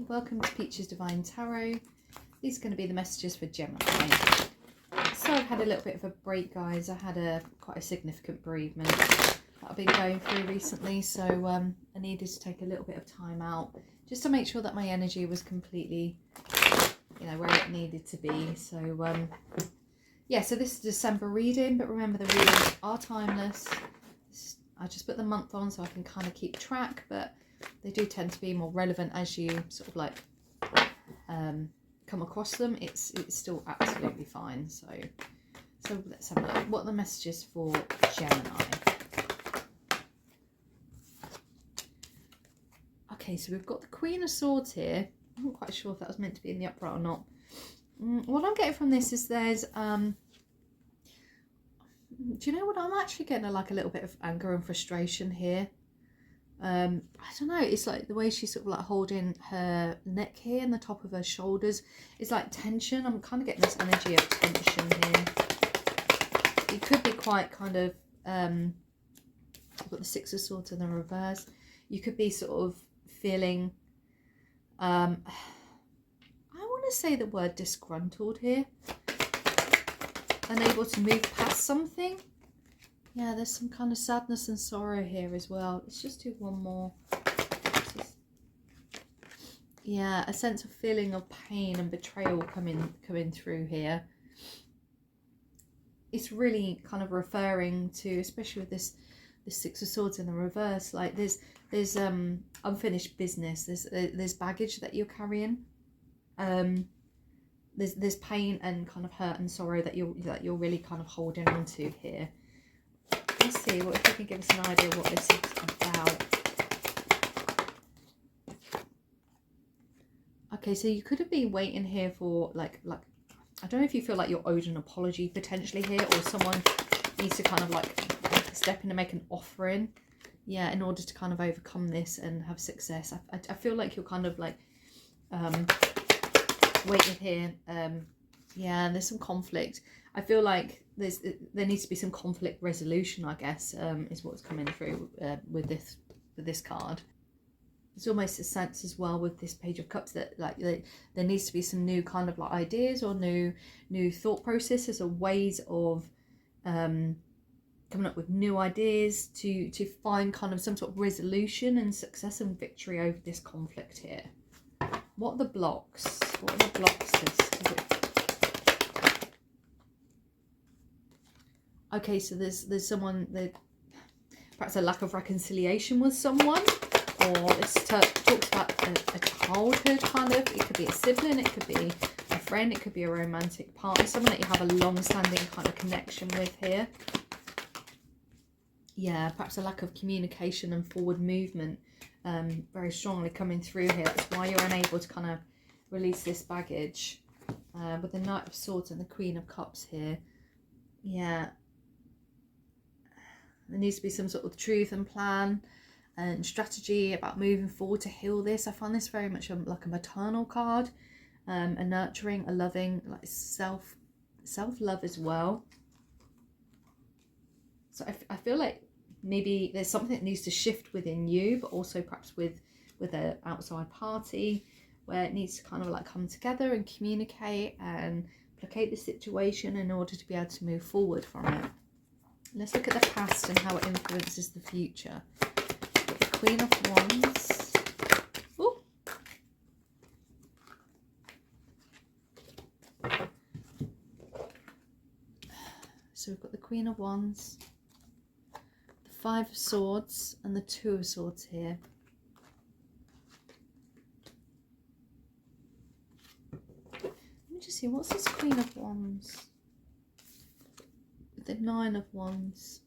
welcome to Peach's Divine Tarot. These are going to be the messages for Gemini. So I've had a little bit of a break, guys. I had quite a significant bereavement that I've been going through recently, so I needed to take a little bit of time out just to make sure that my energy was completely, where it needed to be. So yeah, so this is December reading, but remember the readings are timeless. I just put the month on so I can kind of keep track, but they do tend to be more relevant as you sort of like come across them. It's still absolutely fine. So let's have a look. What are the messages for Gemini? Okay, so we've got the Queen of Swords here. I'm not quite sure if that was meant to be in the upright or not. What I'm getting from this is there's do you know what, I'm actually getting like a little bit of anger and frustration here. I don't know, it's like the way she's sort of like holding her neck here and the top of her shoulders. It's like tension. I'm kind of getting this energy of tension here. It could be quite kind of I've got the Six of Swords in the reverse. You could be sort of feeling I want to say the word disgruntled here. Unable to move past something. Yeah, there's some kind of sadness and sorrow here as well. Let's just do one more. Yeah, a sense of feeling of pain and betrayal coming through here. It's really kind of referring to, especially with this Six of Swords in the reverse, like there's unfinished business. There's baggage that you're carrying. There's pain and kind of hurt and sorrow that you're really kind of holding on to here. Let's see what if you can give us an idea what this is about. Okay, so you could have been waiting here for like I don't know if you feel like you're owed an apology potentially here, or someone needs to kind of like step in and make an offering, yeah, in order to kind of overcome this and have success. I feel like you're kind of like waiting here. Yeah, there's some conflict. I feel like there needs to be some conflict resolution, I guess, is what's coming through with this card. There's almost a sense as well with this Page of Cups that like there needs to be some new kind of like ideas or new thought processes or ways of coming up with new ideas to find kind of some sort of resolution and success and victory over this conflict here. What are the blocks? What are the blocks? Okay, so there's someone that perhaps a lack of reconciliation with someone, or this talks about a childhood kind of. It could be a sibling, it could be a friend, it could be a romantic partner, someone that you have a long-standing kind of connection with here. Yeah, perhaps a lack of communication and forward movement. Very strongly coming through here. That's why you're unable to kind of release this baggage. With the Knight of Swords and the Queen of Cups here. Yeah. There needs to be some sort of truth and plan and strategy about moving forward to heal this. I find this very much like a maternal card. A nurturing, a loving, like self-love as well. So I feel like maybe there's something that needs to shift within you, but also perhaps with an outside party, where it needs to kind of like come together and communicate and placate the situation in order to be able to move forward from it. Let's look at the past and how it influences the future. The Queen of Wands. Ooh. So we've got the Queen of Wands, the Five of Swords, and the Two of Swords here. Let me just see, what's this Queen of Wands? The Nine of Wands.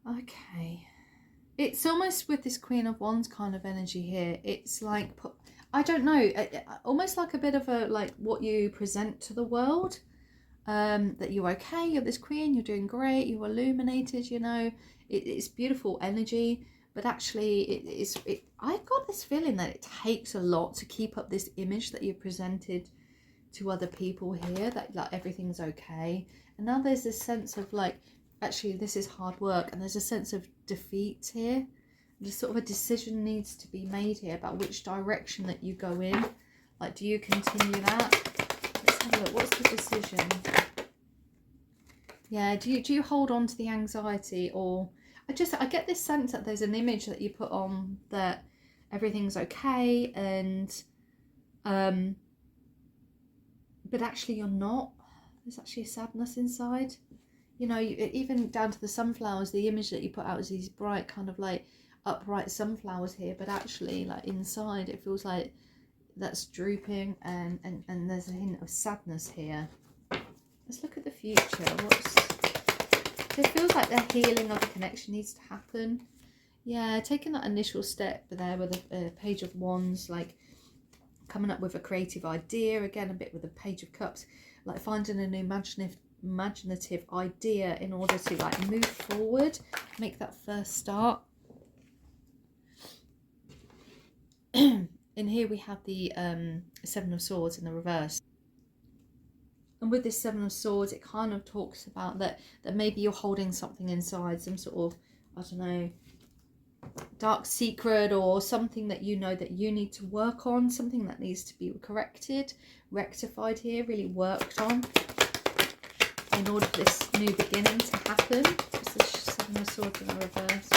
Okay. It's almost with this Queen of Wands kind of energy here. It's like, I don't know, almost like a bit of a, like what you present to the world. That you're okay, you're this queen, you're doing great, you're illuminated, it's beautiful energy. But actually, I've got this feeling that it takes a lot to keep up this image that you presented to other people here, that like everything's okay. And now there's this sense of like actually this is hard work, and there's a sense of defeat here. Just sort of a decision needs to be made here about which direction that you go in. Like, do you continue that? Let's have a look. What's the decision? Yeah, do you hold on to the anxiety, or I get this sense that there's an image that you put on that everything's okay, and but actually you're not. There's actually a sadness inside. You know, even down to the sunflowers, the image that you put out is these bright kind of like upright sunflowers here, but actually like inside it feels like that's drooping, and there's a hint of sadness here. Let's look at the future. It feels like the healing of the connection needs to happen. Yeah, taking that initial step there with a Page of Wands, like coming up with a creative idea, again a bit with a Page of Cups, like finding a new imaginative idea in order to like move forward, make that first start. And here we have the Seven of Swords in the reverse. And with this Seven of Swords, it kind of talks about that maybe you're holding something inside, some sort of, I don't know, dark secret, or something that you know that you need to work on, something that needs to be corrected, rectified here, really worked on in order for this new beginning to happen. It's the Seven of Swords in the reverse.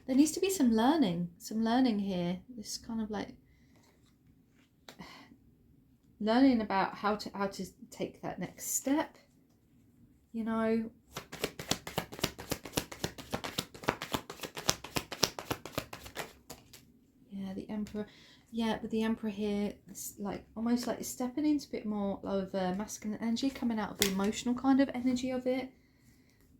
There needs to be some learning here. This kind of like learning about how to take that next step, you know. Yeah, the Emperor. Yeah, with the Emperor here, it's like almost like stepping into a bit more of masculine energy, coming out of the emotional kind of energy of it.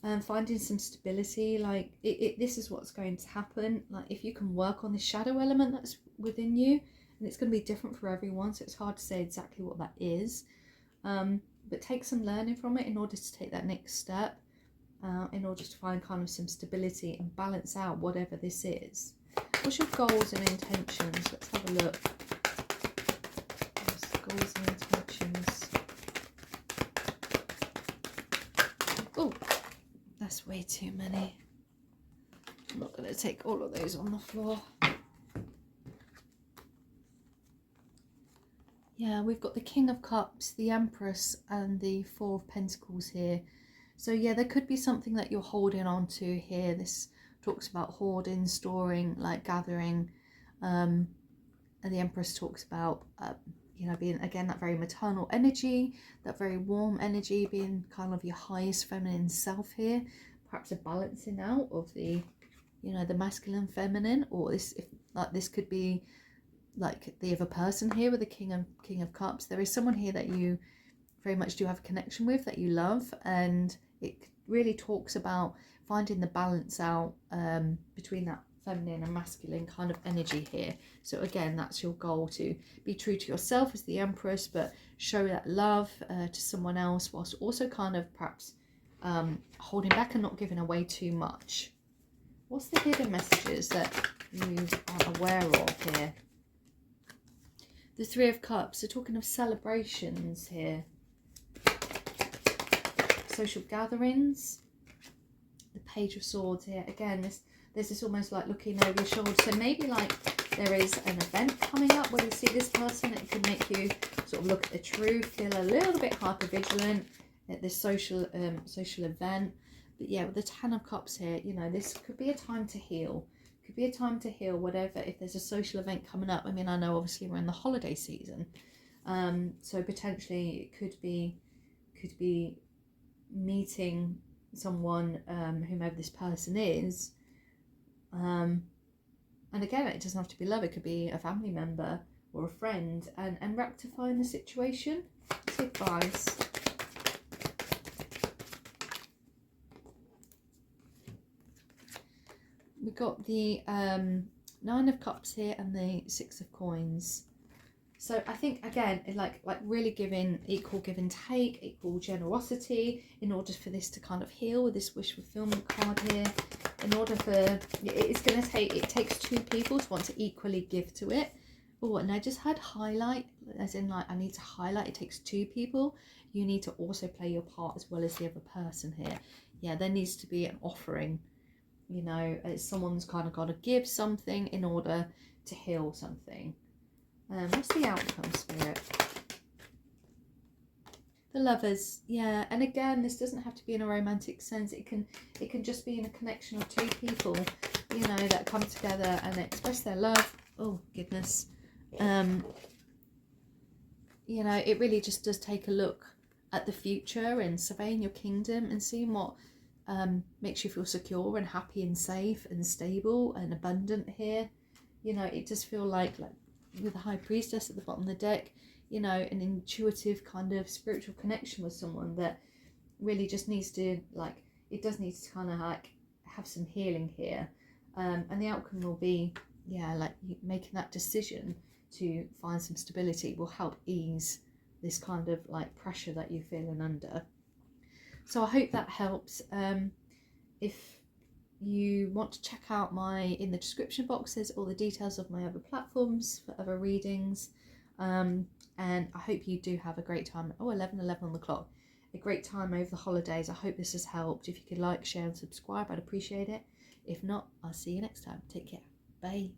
And finding some stability, like this is what's going to happen. Like if you can work on the shadow element that's within you, and it's going to be different for everyone, so it's hard to say exactly what that is, but take some learning from it in order to take that next step, in order to find kind of some stability and balance out whatever this is. What's your goals and intentions? Let's have a look. Goals and intentions. Oh, that's way too many. I'm not going to take all of those on the floor. Yeah, we've got the King of Cups, the Empress, and the Four of Pentacles here. So yeah, there could be something that you're holding on to here. This talks about hoarding, storing, like gathering. And the Empress talks about, you know, being, again, that very maternal energy, that very warm energy, being kind of your highest feminine self here. Perhaps a balancing out of the, you know, the masculine, feminine, or this, if like this could be like the other person here with the King of Cups. There is someone here that you very much do have a connection with, that you love, and it really talks about finding the balance out between that feminine and masculine kind of energy here. So again, that's your goal, to be true to yourself as the Empress, but show that love to someone else, whilst also kind of perhaps holding back and not giving away too much. What's the hidden messages that you are aware of here? The Three of Cups, so talking of celebrations here. Social gatherings. The Page of Swords here. Again, there's this almost like looking over your shoulder. So maybe like there is an event coming up where you see this person. It can make you sort of look at the truth, feel a little bit hyper-vigilant at this social event. But yeah, with the Ten of Cups here, you know, this could be a time to heal. Could be a time to heal, whatever. If there's a social event coming up, I mean, I know obviously we're in the holiday season, so potentially it could be meeting someone, whomever this person is, and again, it doesn't have to be love. It could be a family member or a friend, and rectifying the situation. What's the advice? We've got the Nine of Cups here and the Six of Coins. So I think, again, like really giving, equal give and take, equal generosity in order for this to kind of heal, with this wish fulfillment card here. In order for, it's going to take, it takes two people to want to equally give to it. Oh, and I just had highlight. as in like I need to highlight it takes two people. You need to also play your part as well as the other person here. Yeah, there needs to be an offering, you know, someone's kind of got to give something in order to heal something. What's the outcome, Spirit? The Lovers, yeah. And again, this doesn't have to be in a romantic sense. It can just be in a connection of two people, you know, that come together and express their love. Oh goodness. You know, it really just does take a look at the future and surveying your kingdom and seeing what makes you feel secure and happy and safe and stable and abundant here. You know, it does feel like with the High Priestess at the bottom of the deck, you know, an intuitive kind of spiritual connection with someone that really just needs to, like, it does need to kind of like have some healing here. And the outcome will be, yeah, like making that decision to find some stability will help ease this kind of like pressure that you're feeling under. So I hope that helps. If you want to check out in the description box, there's all the details of my other platforms for other readings. And I hope you do have a great time. 11:11 on the clock. A great time over the holidays. I hope this has helped. If you could like, share and subscribe, I'd appreciate it. If not, I'll see you next time. Take care. Bye.